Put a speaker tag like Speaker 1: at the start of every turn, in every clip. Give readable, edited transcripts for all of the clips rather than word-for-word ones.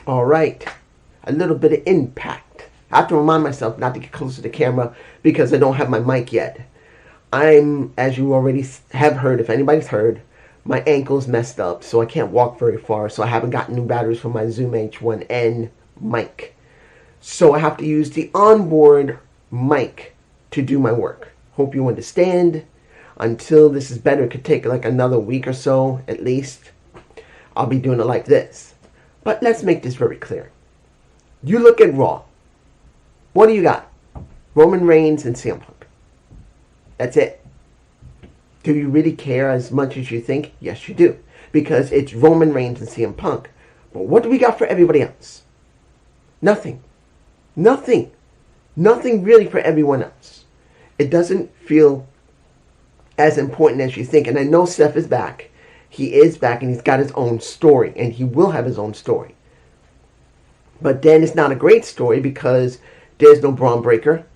Speaker 1: All right, a little bit of impact. I have to remind myself not to get close to the camera because I don't have my mic yet. I'm, as you already have heard, if anybody's heard, my ankle's messed up, so I can't walk very far, so I haven't gotten new batteries for my Zoom H1N mic. So I have to use the onboard mic to do my work. Hope you understand. Until this is better, it could take like another week or so, at least. I'll be doing it like this. But let's make this very clear. You look at Raw. What do you got? Roman Reigns and CM Punk. That's it. Do you really care as much as you think? Yes, you do. Because it's Roman Reigns and CM Punk. But what do we got for everybody else? Nothing. Nothing. Nothing really for everyone else. It doesn't feel as important as you think. And I know Seth is back. He is back and he's got his own story. And he will have his own story. But then it's not a great story because there's no Braun Breaker.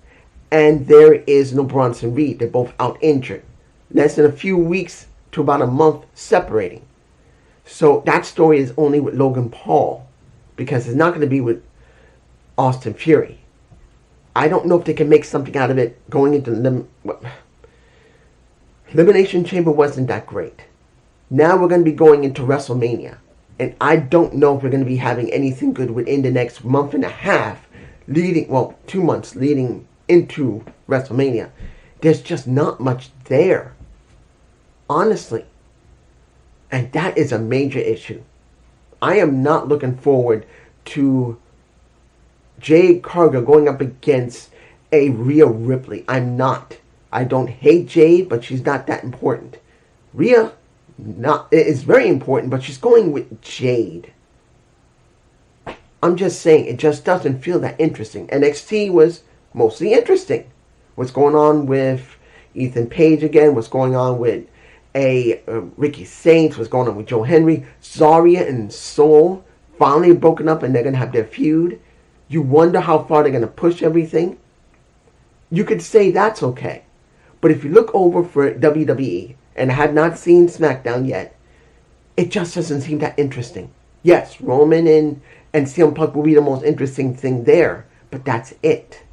Speaker 1: And there is no Bronson Reed. They're both out injured. Less than a few weeks to about a month separating. So that story is only with Logan Paul. Because it's not going to be with Austin Fury. I don't know if they can make something out of it going into Elimination Chamber wasn't that great. Now we're going to be going into WrestleMania. And I don't know if we're going to be having anything good within the next month and a half. 2 months leading into WrestleMania. There's just not much there. Honestly. And that is a major issue. I am not looking forward to Jade Cargill going up against a Rhea Ripley. I'm not. I don't hate Jade, but she's not that important. Rhea is very important, but she's going with Jade. I'm just saying, it just doesn't feel that interesting. NXT was mostly interesting. What's going on with Ethan Page again? What's going on with Ricky Saints? What's going on with Joe Henry? Zarya and Soul finally broken up and they're going to have their feud. You wonder how far they're going to push everything. You could say that's okay. But if you look over for WWE, and I have not seen SmackDown yet, it just doesn't seem that interesting. Yes, Roman and CM Punk will be the most interesting thing there. But that's it.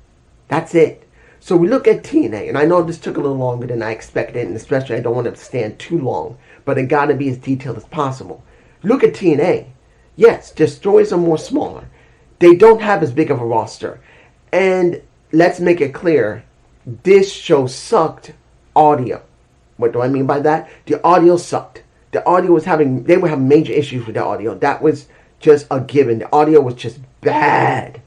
Speaker 1: That's it. So we look at TNA, and I know this took a little longer than I expected, and especially I don't want it to stand too long, but it got to be as detailed as possible. Look at TNA. Yes, their stories are more smaller. They don't have as big of a roster. And let's make it clear, this show sucked audio. What do I mean by that? The audio sucked. The audio was they were having major issues with the audio. That was just a given. The audio was just bad.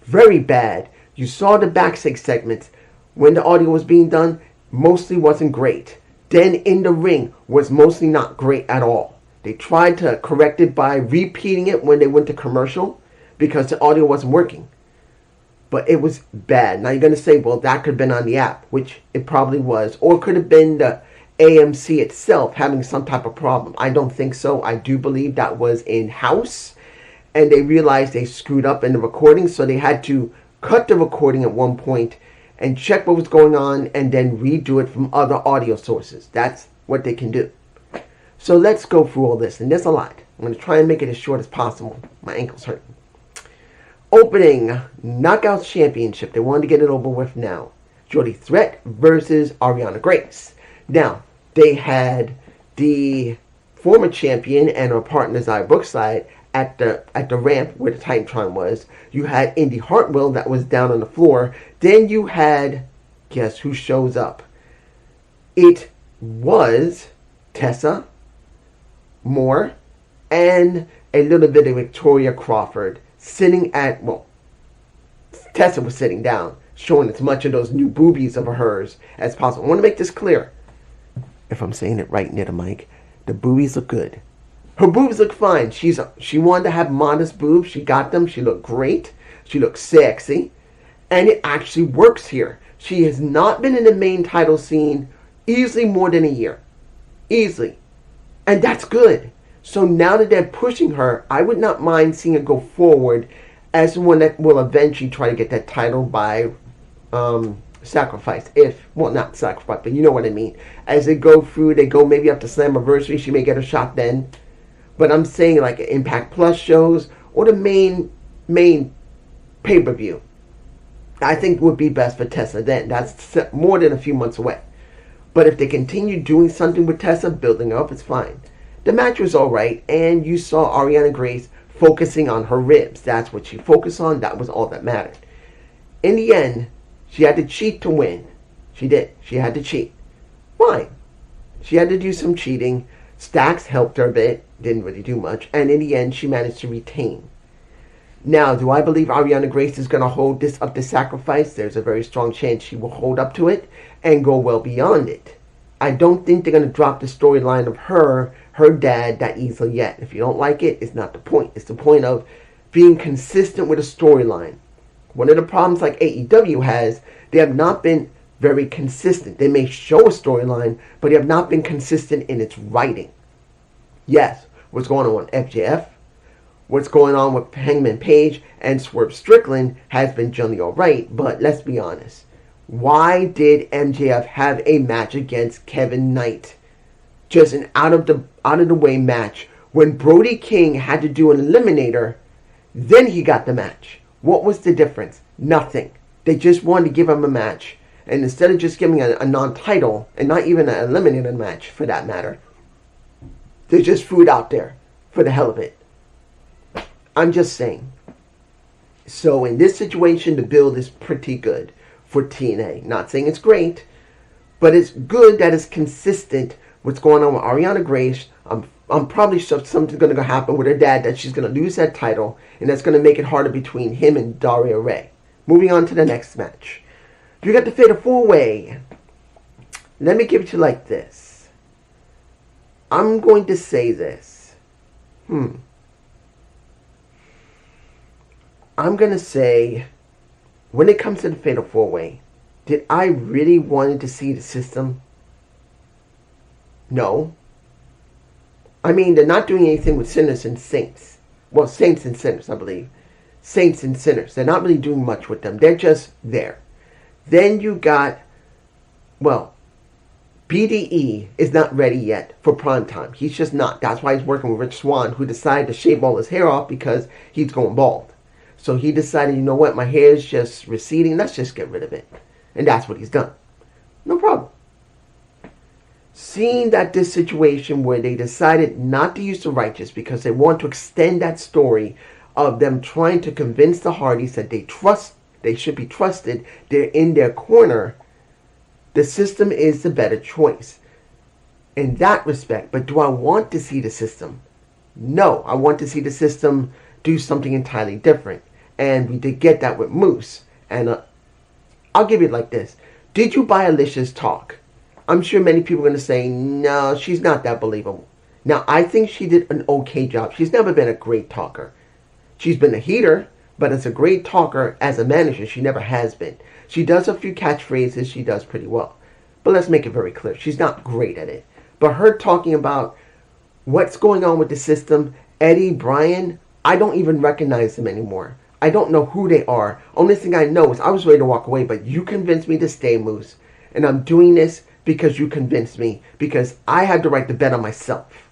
Speaker 1: Very bad. You saw the backstage segments when the audio was being done, mostly wasn't great. Then in the ring was mostly not great at all. They tried to correct it by repeating it when they went to commercial because the audio wasn't working. But it was bad. Now you're going to say, well, that could have been on the app, which it probably was. Or it could have been the AMC itself having some type of problem. I don't think so. I do believe that was in-house. And they realized they screwed up in the recording, so they had to cut the recording at one point and check what was going on and then redo it from other audio sources. That's what they can do. So let's go through all this. And there's a lot. I'm going to try and make it as short as possible. My ankle's hurting. Opening Knockouts Championship. They wanted to get it over with now. Jody Threat versus Ariana Grace. Now, they had the former champion and her partner Zaya Brookside at the ramp where the Titantron was. You had Indy Hartwell that was down on the floor. Then you had, guess who shows up? It was Tessa Moore and a little bit of Victoria Crawford sitting at, well, Tessa was sitting down, showing as much of those new boobies of hers as possible. I want to make this clear. If I'm saying it right near the mic, the boobies look good. Her boobs look fine. She wanted to have modest boobs. She got them. She looked great. She looked sexy. And it actually works here. She has not been in the main title scene easily more than a year. Easily. And that's good. So now that they're pushing her, I would not mind seeing her go forward as one that will eventually try to get that title by sacrifice. Well, not sacrifice, but you know what I mean. As they go through, they go maybe up to Slammiversary. She may get a shot then. But I'm saying like Impact Plus shows or the main pay-per-view. I think would be best for Tessa then. That's more than a few months away. But if they continue doing something with Tessa, building her up, it's fine. The match was alright, and you saw Ariana Grace focusing on her ribs. That's what she focused on. That was all that mattered. In the end, she had to cheat to win. She did. She had to cheat. Fine. She had to do some cheating. Stax helped her a bit. Didn't really do much. And in the end, she managed to retain. Now, do I believe Ariana Grace is going to hold this up to sacrifice? There's a very strong chance she will hold up to it and go well beyond it. I don't think they're going to drop the storyline of her dad, that easily yet. If you don't like it, it's not the point. It's the point of being consistent with a storyline. One of the problems like AEW has, they have not been very consistent. They may show a storyline, but they have not been consistent in its writing. Yes, what's going on with FJF, what's going on with Hangman Page and Swerve Strickland has been generally alright, but let's be honest. Why did MJF have a match against Kevin Knight? Just an out of the way match. When Brody King had to do an eliminator, then he got the match. What was the difference? Nothing. They just wanted to give him a match. And instead of just giving a non-title, and not even an eliminator match for that matter, they just threw it out there for the hell of it. I'm just saying. So in this situation, the build is pretty good for TNA. Not saying it's great, but it's good that it's consistent. What's going on with Ariana Grace? I'm probably sure something's going to happen with her dad, that she's going to lose that title, and that's going to make it harder between him and Daria Ray. Moving on to the next match. You got the Fatal 4-Way. Let me give it to you like this. I'm going to say this. I'm going to say, when it comes to the Fatal 4-Way, did I really want to see the system? No. I mean, they're not doing anything with sinners and saints. Well, saints and sinners, I believe. Saints and sinners. They're not really doing much with them. They're just there. Then you got, well, BDE is not ready yet for prime time. He's just not. That's why he's working with Rich Swann, who decided to shave all his hair off because he's going bald. So he decided, you know what, my hair is just receding. Let's just get rid of it. And that's what he's done. No problem. Seeing that this situation where they decided not to use the Righteous because they want to extend that story of them trying to convince the Hardys that they should be trusted, they're in their corner, the system is the better choice in that respect. But do I want to see the system? No, I want to see the system do something entirely different. And we did get that with Moose. And I'll give it like this. Did you buy Alicia's talk? I'm sure many people are going to say, no, she's not that believable. Now, I think she did an okay job. She's never been a great talker. She's been a heater, but as a great talker, as a manager, she never has been. She does a few catchphrases. She does pretty well. But let's make it very clear. She's not great at it. But her talking about what's going on with the system, Eddie, Brian, I don't even recognize them anymore. I don't know who they are. Only thing I know is I was ready to walk away, but you convinced me to stay, Moose. And I'm doing this because you convinced me, because I had the right to bet on myself.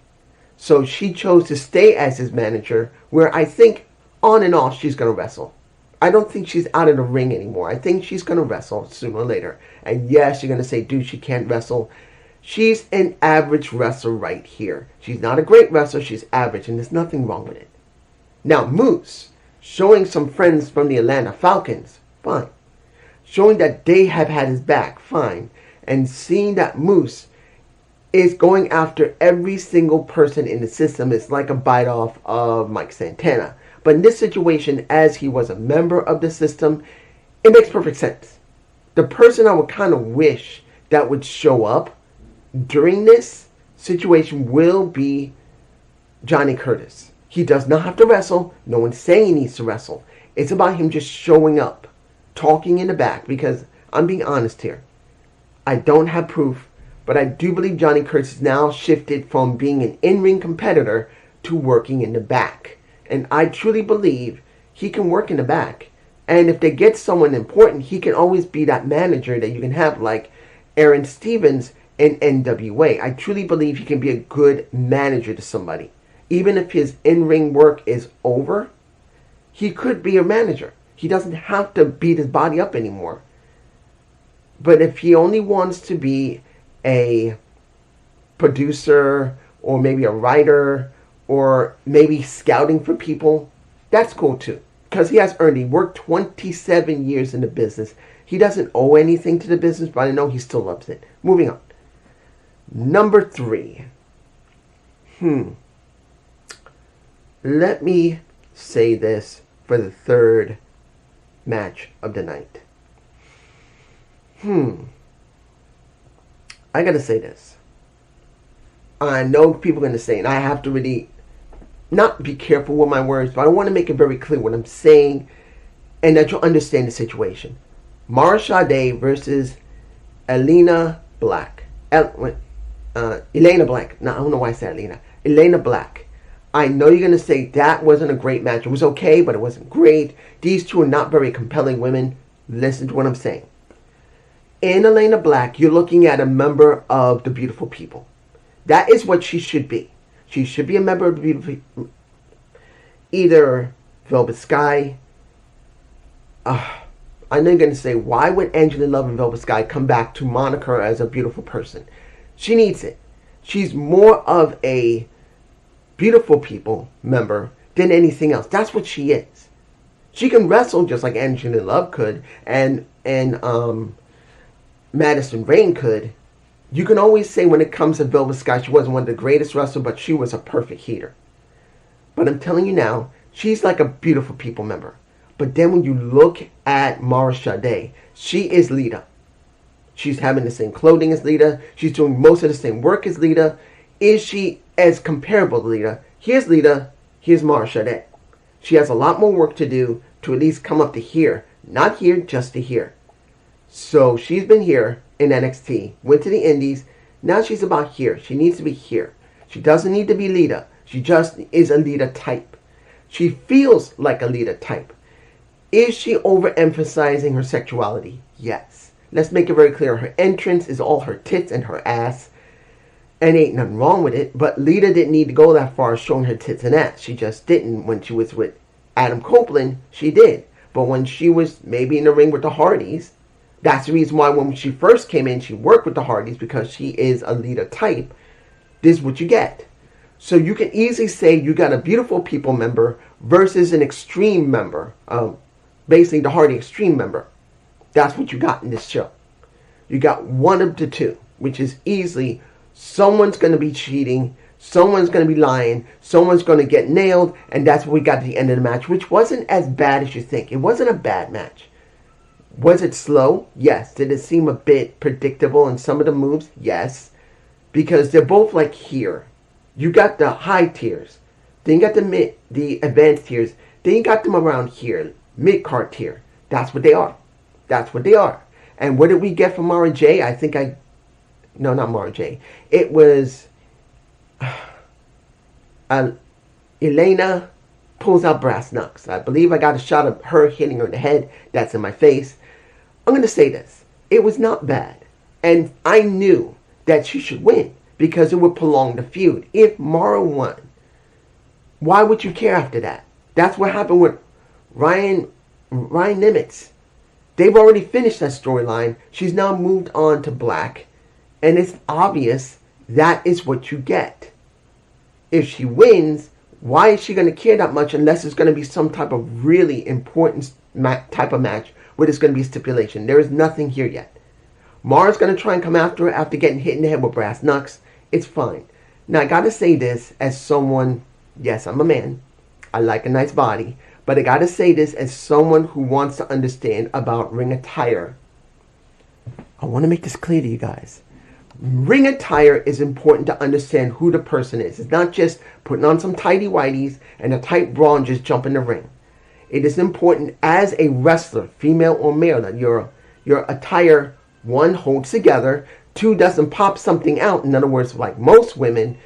Speaker 1: So she chose to stay as his manager, where I think on and off she's going to wrestle. I don't think she's out of the ring anymore. I think she's going to wrestle sooner or later. And yes, you're going to say, dude, she can't wrestle. She's an average wrestler right here. She's not a great wrestler. She's average, and there's nothing wrong with it. Now, Moose, showing some friends from the Atlanta Falcons, fine. Showing that they have had his back, fine. And seeing that Moose is going after every single person in the system is like a bite off of Mike Santana. But in this situation, as he was a member of the system, it makes perfect sense. The person I would kind of wish that would show up during this situation will be Johnny Curtis. He does not have to wrestle. No one's saying he needs to wrestle. It's about him just showing up, talking in the back, because I'm being honest here. I don't have proof, but I do believe Johnny Curtis has now shifted from being an in-ring competitor to working in the back. And I truly believe he can work in the back. And if they get someone important, he can always be that manager that you can have, like Aaron Stevens in NWA. I truly believe he can be a good manager to somebody. Even if his in-ring work is over, He could be a manager. He doesn't have to beat his body up anymore. But if he only wants to be a producer or maybe a writer or maybe scouting for people, that's cool too. Because he has earned, he worked 27 years in the business. He doesn't owe anything to the business, but I know he still loves it. Moving on. Number 3. Let me say this for the third match of the night. I gotta say this. I know people are gonna say, and I have to really not be careful with my words, but I want to make it very clear what I'm saying and that you'll understand the situation. Mara Sade versus Elena Black. Elena Black. No, I don't know why I said Elena. Elena Black. I know you're going to say that wasn't a great match. It was okay, but it wasn't great. These two are not very compelling women. Listen to what I'm saying. In Elena Black, you're looking at a member of the Beautiful People. That is what she should be. She should be a member of the Beautiful People. Either Velvet Sky. I know you're going to say, why would Angela Love and Velvet Sky come back to moniker as a beautiful person? She needs it. She's more of a Beautiful People member than anything else. That's what she is. She can wrestle just like Angela Love could and Madison Rayne could. You can always say when it comes to Velvet Sky, she wasn't one of the greatest wrestlers, but she was a perfect heater. But I'm telling you now, she's like a Beautiful People member. But then when you look at Mara Sade, she is Lita. She's having the same clothing as Lita. She's doing most of the same work as Lita. Is she as comparable to Lita? Here's Lita. Here's Mara Sade. She has a lot more work to do to at least come up to here. Not here, just to here. So she's been here in NXT. Went to the Indies. Now she's about here. She needs to be here. She doesn't need to be Lita. She just is a Lita type. She feels like a Lita type. Is she overemphasizing her sexuality? Yes. Let's make it very clear. Her entrance is all her tits and her ass. And ain't nothing wrong with it. But Lita didn't need to go that far showing her tits and ass. She just didn't. When she was with Adam Copeland, she did. But when she was maybe in the ring with the Hardys, that's the reason why when she first came in, she worked with the Hardys because she is a Lita type. This is what you get. So you can easily say you got a Beautiful People member versus an Extreme member. Basically the Hardy Extreme member. That's what you got in this show. You got one of the two, which is easily someone's going to be cheating, someone's going to be lying, someone's going to get nailed, and that's what we got at the end of the match, which wasn't as bad as you think. It wasn't a bad match. Was it slow? Yes. Did it seem a bit predictable in some of the moves? Yes. Because they're both like here. You got the high tiers. Then you got the advanced tiers. Then you got them around here. Mid-card tier. That's what they are. That's what they are. And what did we get from Mara J? No, not Mara J. It was Elena pulls out brass knucks. I believe I got a shot of her hitting her in the head. That's in my face. I'm going to say this. It was not bad. And I knew that she should win because it would prolong the feud. If Mara won, why would you care after that? That's what happened with Ryan Nimitz. They've already finished that storyline. She's now moved on to Black. And it's obvious that is what you get. If she wins, why is she going to care that much unless it's going to be some type of really important type of match where there's going to be stipulation? There is nothing here yet. Mara's going to try and come after her after getting hit in the head with brass knucks. It's fine. Now, I got to say this as someone, yes, I'm a man. I like a nice body. But I got to say this as someone who wants to understand about ring attire. I want to make this clear to you guys. Ring attire is important to understand who the person is. It's not just putting on some tighty whities and a tight bra and just jump in the ring. It is important as a wrestler, female or male, that your attire, one, holds together, two, doesn't pop something out. In other words, like most women,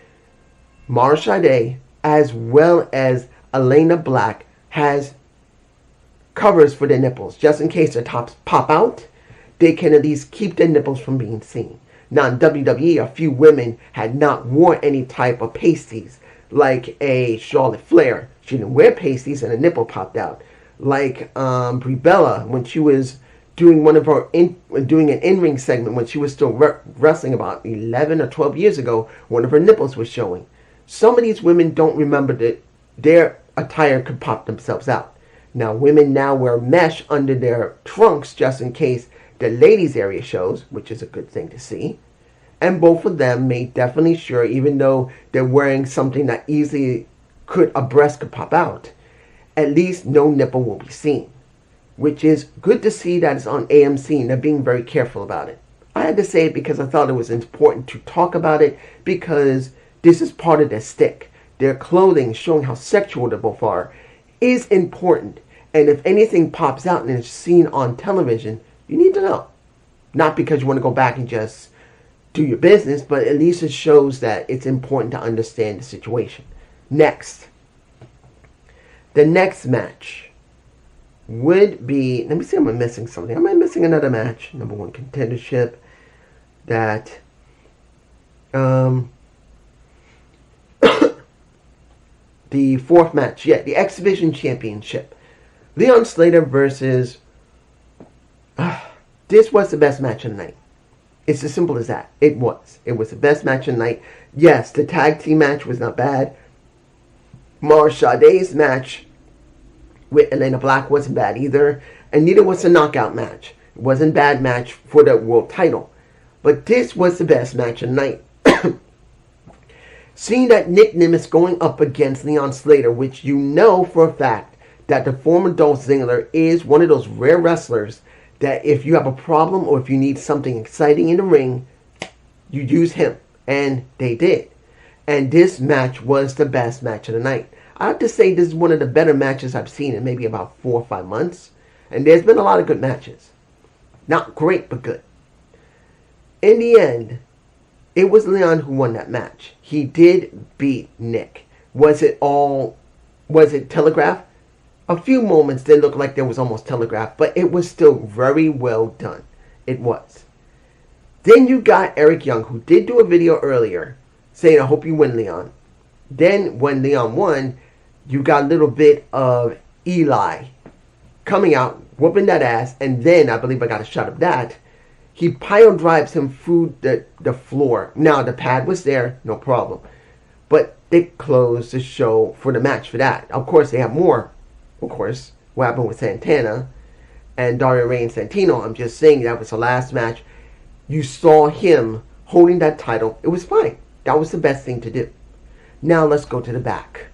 Speaker 1: Mara Sade, as well as Elena Black, has covers for their nipples. Just in case their tops pop out, they can at least keep their nipples from being seen. Now in WWE, a few women had not worn any type of pasties, Like a Charlotte Flair, she didn't wear pasties and a nipple popped out. Like Brie Bella, when she was doing doing an in-ring segment when she was still wrestling about 11 or 12 years ago, one of her nipples was showing. Some of these women don't remember that their attire could pop themselves out. Now, women now wear mesh under their trunks just in case the ladies area shows, which is a good thing to see. And both of them made definitely sure, even though they're wearing something that easily a breast could pop out, at least no nipple will be seen. Which is good to see that it's on AMC and they're being very careful about it. I had to say it because I thought it was important to talk about it because this is part of their stick. Their clothing showing how sexual they both are is important. And if anything pops out and it's seen on television, you need to know. Not because you want to go back and just do your business, but at least it shows that it's important to understand the situation. Next. The next match would be, let me see if I'm missing something. Am I missing another match? Number one contendership. That, the fourth match, the X Division Championship. Leon Slater versus, this was the best match of the night. It's as simple as that. It was. It was the best match of the night. Yes, the tag team match was not bad. Mara Sade's match with Elena Black wasn't bad either. And neither was the knockout match. It wasn't a bad match for the world title. But this was the best match of the night. Seeing that Nick Nimitz going up against Leon Slater, which you know for a fact that the former Dolph Ziggler is one of those rare wrestlers that if you have a problem or if you need something exciting in the ring, you use him. And they did. And this match was the best match of the night. I have to say this is one of the better matches I've seen in maybe about 4 or 5 months. And there's been a lot of good matches. Not great, but good. In the end, it was Leon who won that match. He did beat Nick. Was it telegraphed? A few moments they looked like there was almost telegraphed, but it was still very well done. It was. Then you got Eric Young, who did do a video earlier saying, I hope you win, Leon. Then when Leon won, you got a little bit of Eli coming out, whooping that ass, and then I believe I got a shot of that. He pile drives him through the floor. Now the pad was there, no problem. But they closed the show for the match for that. Of course, they have more. Of course, what happened with Santana and Dario Rey and Santino. I'm just saying that was the last match. You saw him holding that title. It was fine. That was the best thing to do. Now let's go to the back.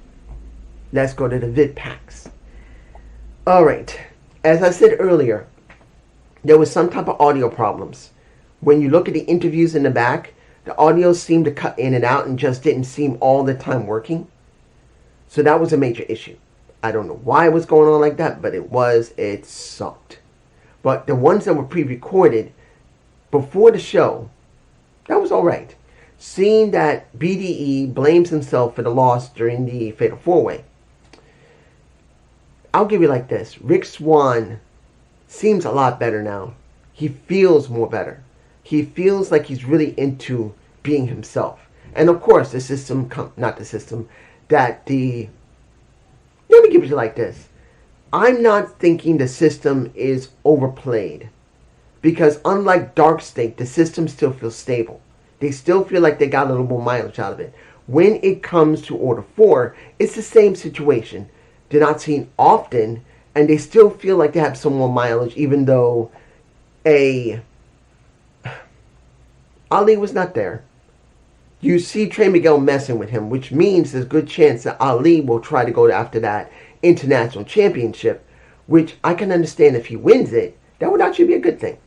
Speaker 1: Let's go to the vid packs. Alright. As I said earlier, there was some type of audio problems. When you look at the interviews in the back, the audio seemed to cut in and out and just didn't seem all the time working. So that was a major issue. I don't know why it was going on like that, but it sucked. But the ones that were pre-recorded before the show, that was alright. Seeing that BDE blames himself for the loss during the Fatal 4-Way. I'll give you like this. Rick Swann seems a lot better now. He feels more better. He feels like he's really into being himself. And of course, let me give it like this. I'm not thinking the system is overplayed. Because unlike Dark State, the system still feels stable. They still feel like they got a little more mileage out of it. When it comes to Order 4, it's the same situation. They're not seen often, and they still feel like they have some more mileage, even though Ali was not there. You see Trey Miguel messing with him, which means there's a good chance that Ali will try to go after that international championship, which I can understand if he wins it. That would actually be a good thing.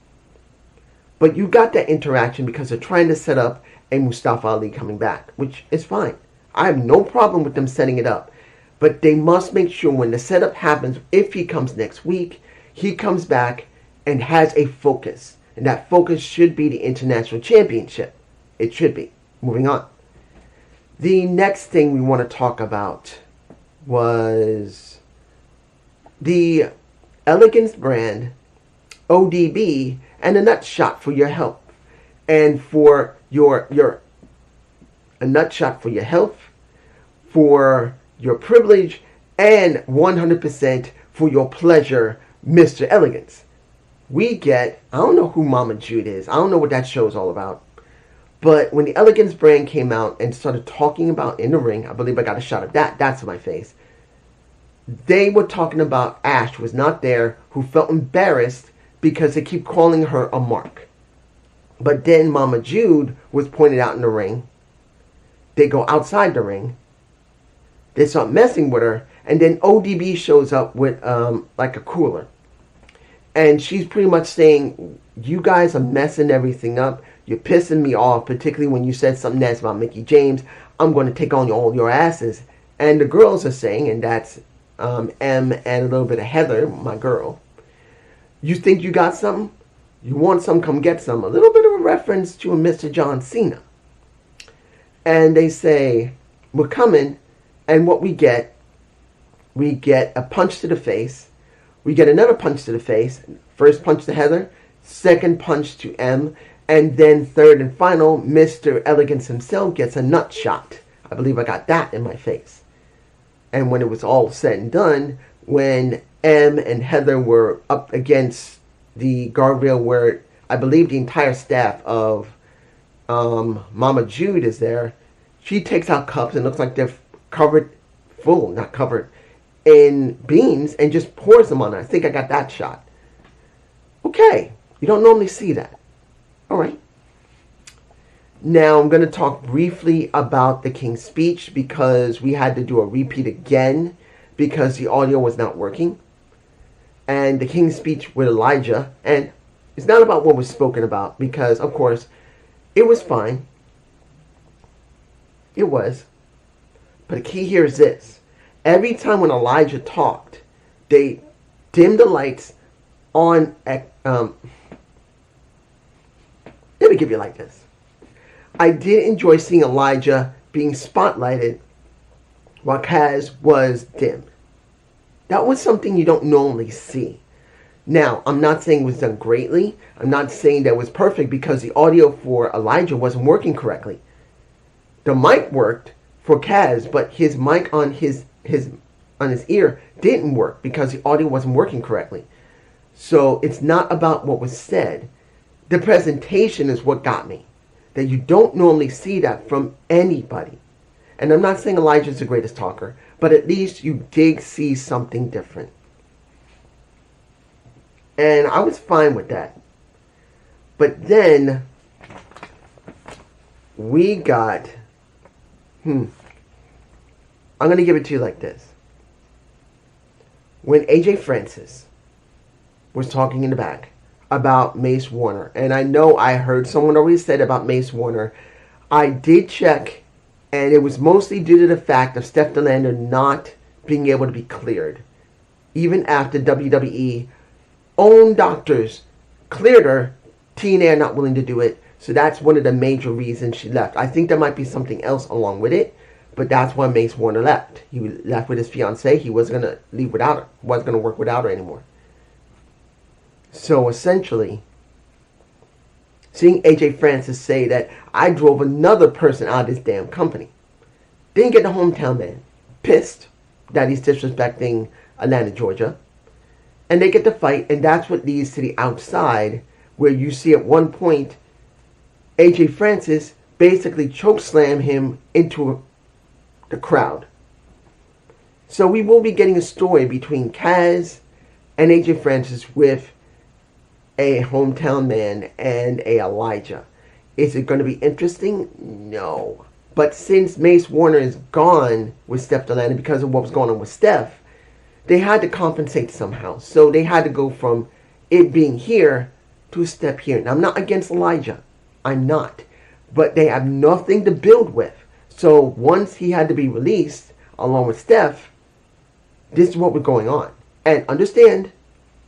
Speaker 1: But you got that interaction because they're trying to set up a Mustafa Ali coming back, which is fine. I have no problem with them setting it up. But they must make sure when the setup happens, if he comes next week, he comes back and has a focus. And that focus should be the international championship. It should be. Moving on. The next thing we want to talk about was the Elegance brand, ODB, and a nut shot for your health. And for a nut shot for your health, for your privilege and 100% for your pleasure, Mr. Elegance. We get, I don't know who Mama Jude is. I don't know what that show is all about. But when the Elegance brand came out and started talking about in the ring, I believe I got a shot of that. That's in my face. They were talking about Ash was not there, who felt embarrassed because they keep calling her a mark. But then Mama Jude was pointed out in the ring. They go outside the ring. They start messing with her. And then ODB shows up with like a cooler. And she's pretty much saying, you guys are messing everything up. You're pissing me off, particularly when you said something nice about Mickie James. I'm going to take on all your asses. And the girls are saying, and that's M and a little bit of Heather, my girl. You think you got something? You want some, come get some. A little bit of a reference to a Mr. John Cena. And they say, we're coming. And what we get a punch to the face. We get another punch to the face. First punch to Heather. Second punch to M. And then third and final, Mr. Elegance himself gets a nut shot. I believe I got that in my face. And when it was all said and done, when M and Heather were up against the guardrail where I believe the entire staff of Mama Jude is there, she takes out cups and looks like they're not covered, in beans and just pours them on her. I think I got that shot. Okay, you don't normally see that. All right. Now I'm going to talk briefly about the King's speech because we had to do a repeat again because the audio was not working. And the King's speech with Elijah, and it's not about what was spoken about because, of course, it was fine. It was. But the key here is this. Every time when Elijah talked, they dimmed the lights on... let me give you like this. I did enjoy seeing Elijah being spotlighted while Kaz was dimmed. That was something you don't normally see. Now, I'm not saying it was done greatly. I'm not saying that it was perfect because the audio for Elijah wasn't working correctly. The mic worked for Kaz, but his mic on his ear didn't work because the audio wasn't working correctly. So it's not about what was said. The presentation is what got me. That you don't normally see that from anybody. And I'm not saying Elijah's the greatest talker, but at least you did see something different. And I was fine with that. But then we got... I'm going to give it to you like this. When AJ Francis was talking in the back about Mace Warner, and I know I heard someone already said about Mace Warner, I did check, and it was mostly due to the fact of Steph DeLander not being able to be cleared. Even after WWE own doctors cleared her, TNA are not willing to do it. So that's one of the major reasons she left. I think there might be something else along with it, but that's why Mace Warner left. He left with his fiancée. He wasn't going to leave without her. Wasn't going to work without her anymore. So essentially, seeing AJ Francis say that I drove another person out of this damn company. Didn't get the hometown man. Pissed that he's disrespecting Atlanta, Georgia. And they get the fight, and that's what leads to the outside, where you see at one point, AJ Francis basically chokeslam him into the crowd. So we will be getting a story between Kaz and AJ Francis with a hometown man and a Elijah. Is it going to be interesting? No. But since Mace Warner is gone with Steph DeLander because of what was going on with Steph, they had to compensate somehow. So they had to go from it being here to a step here. Now, I'm not against Elijah. I'm not. But they have nothing to build with. So once he had to be released, along with Steph, this is what was going on. And understand,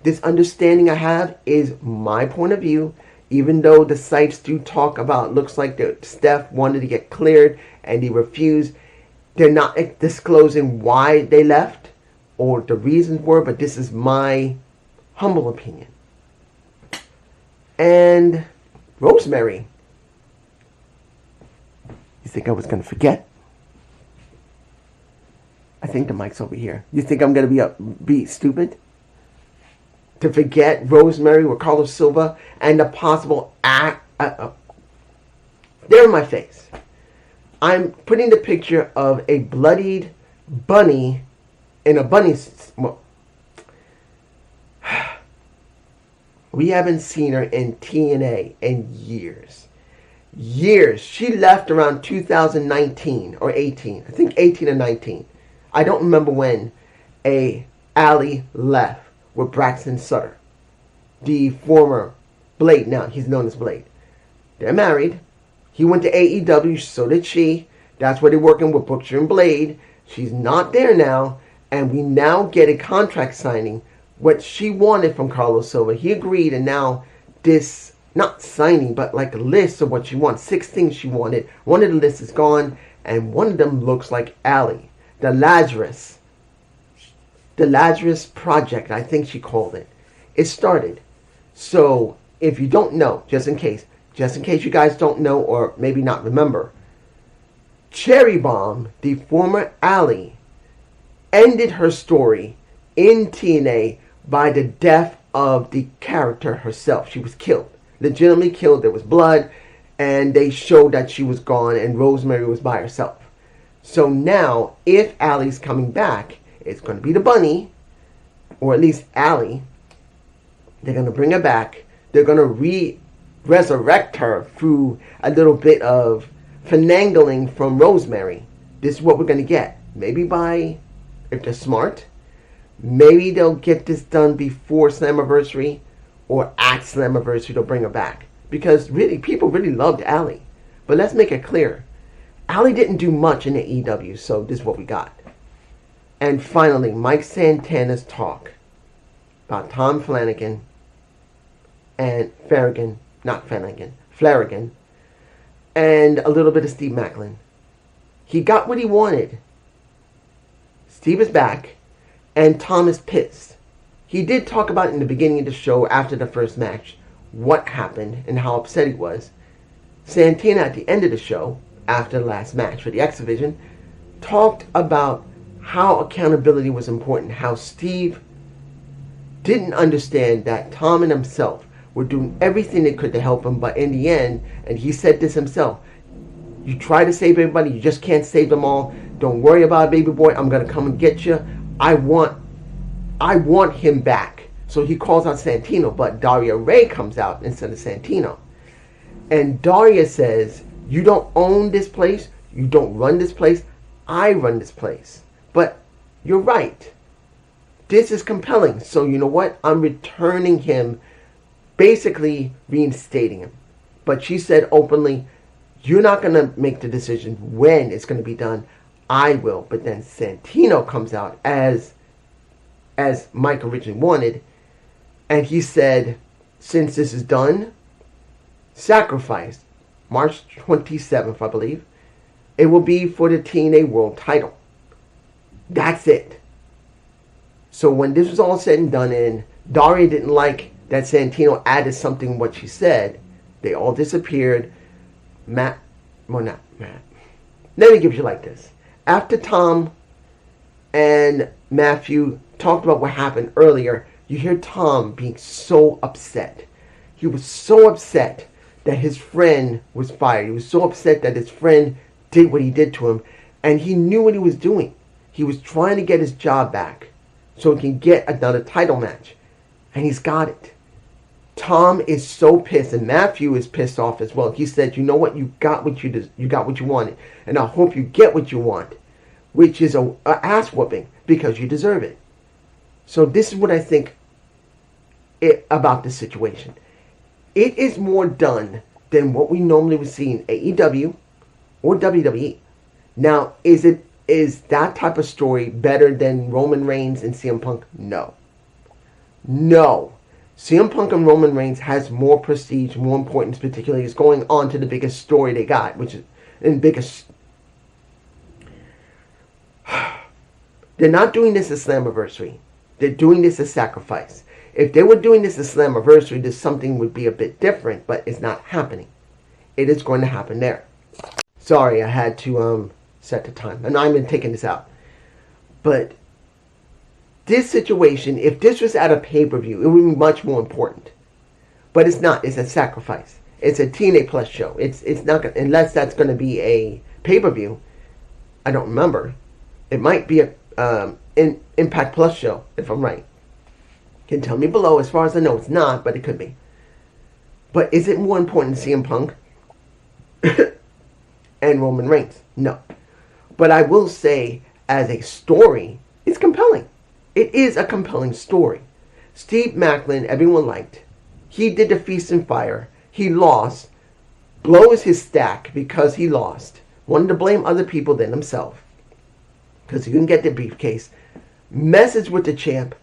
Speaker 1: this understanding I have is my point of view. Even though the sites do talk about, looks like that Steph wanted to get cleared and he refused. They're not disclosing why they left or the reasons were, but this is my humble opinion. And Rosemary. You think I was going to forget? I think the mic's over here. You think I'm going to be stupid? To forget Rosemary with Carlos Silva and the possible they're in my face. I'm putting the picture of a bloodied bunny in a bunny. Well, we haven't seen her in TNA in years. Years. She left around 2019 or 18. I think 18 or 19. I don't remember when Allie left with Braxton Sutter, the former Blade. Now he's known as Blade. They're married. He went to AEW, so did she. That's where they're working with Butcher and Blade. She's not there now, and we now get a contract signing. What she wanted from Carlos Silva, he agreed, and now this, not signing, but like a list of what she wants. 6 things she wanted. One of the lists is gone, and one of them looks like Allie. The Lazarus Project, I think she called it. It started. So, if you don't know, just in case you guys don't know or maybe not remember, Cherry Bomb, the former Allie, ended her story in TNA by the death of the character herself. She was killed. Legitimately killed. There was blood, and they showed that she was gone and Rosemary was by herself. So now, if Allie's coming back, it's going to be the bunny, or at least Allie. They're going to bring her back. They're going to resurrect her through a little bit of finagling from Rosemary. This is what we're going to get. Maybe if they're smart, maybe they'll get this done before Slammiversary, or at Slammiversary they'll bring her back. Because really, people really loved Allie. But let's make it clear. Allie didn't do much in the AEW, so this is what we got. And finally, Mike Santana's talk about Tom Flanagan and Flanagan, and a little bit of Steve Macklin. He got what he wanted. Steve is back, and Tom is pissed. He did talk about in the beginning of the show, after the first match, what happened and how upset he was. Santana, at the end of the show, after the last match for the X Division, talked about how accountability was important, how Steve didn't understand that Tom and himself were doing everything they could to help him, but in the end, and he said this himself, you try to save everybody, you just can't save them all. Don't worry about it, baby boy, I'm going to come and get you. I want him back. So he calls out Santino, but Daria Ray comes out instead of Santino. And Daria says, you don't own this place, you don't run this place, I run this place. But you're right. This is compelling. So you know what? I'm returning him, basically reinstating him. But she said openly, you're not going to make the decision when it's going to be done. I will. But then Santino comes out as Mike originally wanted. And he said, since this is done, sacrifice, March 27th, I believe, it will be for the TNA World title. That's it. So when this was all said and done, and Daria didn't like that Santino added something what she said, they all disappeared. Let me give you like this. After Tom and Matthew talked about what happened earlier, you hear Tom being so upset. He was so upset that his friend was fired. He was so upset that his friend did what he did to him. And he knew what he was doing. He was trying to get his job back so he can get another title match. And he's got it. Tom is so pissed, and Matthew is pissed off as well. He said, you know what? You got what you wanted. And I hope you get what you want, which is a ass whooping, because you deserve it. So this is what I think about this situation. It is more done than what we normally would see in AEW or WWE. Now, is that type of story better than Roman Reigns and CM Punk? No. CM Punk and Roman Reigns has more prestige, more importance, particularly is going on to the biggest story they got, which is in biggest. They're not doing this as Slammiversary. They're doing this as Sacrifice. If they were doing this as Slammiversary, this something would be a bit different, but it's not happening. It is going to happen there. Sorry, I had to set the time. And I'm taking this out. But this situation, if this was at a pay-per-view, it would be much more important. But it's not. It's a sacrifice. It's a TNA Plus show. It's not gonna, unless that's going to be a pay-per-view. I don't remember. It might be a Impact Plus show, if I'm right. You can tell me below. As far as I know, it's not, but it could be. But is it more important than CM Punk and Roman Reigns? No. But I will say, as a story, it's compelling. It is a compelling story. Steve Macklin, everyone liked. He did the Feast and Fire. He lost. Blows his stack because he lost. Wanted to blame other people than himself, because he couldn't get the briefcase. Messes with the champ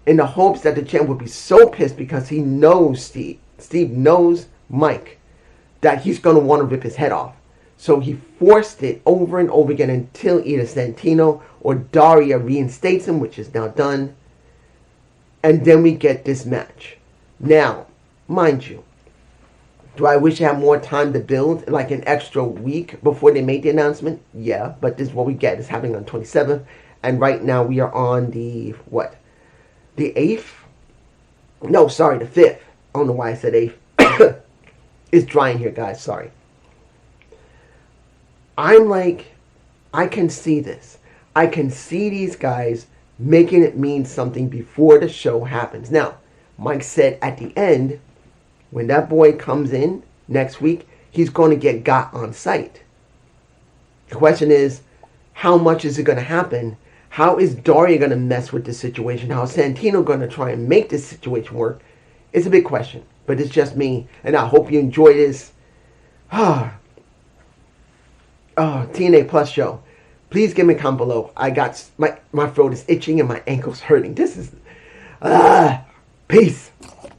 Speaker 1: in the hopes that the champ would be so pissed because he knows Steve. Steve knows Mike, that he's going to want to rip his head off. So he forced it over and over again until either Santino or Daria reinstates him, which is now done. And then we get this match. Now, mind you, do I wish I had more time to build, like an extra week before they made the announcement? Yeah, but this is what we get. It's happening on 27th. And right now we are on the, what? The 8th? No, sorry, the 5th. I don't know why I said 8th. It's drying here, guys. Sorry. I'm like, I can see this. I can see these guys making it mean something before the show happens. Now, Mike said at the end, when that boy comes in next week, he's going to get got on site. The question is, how much is it going to happen? How is Daria going to mess with this situation? How is Santino going to try and make this situation work? It's a big question, but it's just me, and I hope you enjoy this. TNA Plus show. Please give me a comment below. I got my throat is itching and my ankle's hurting. This is peace.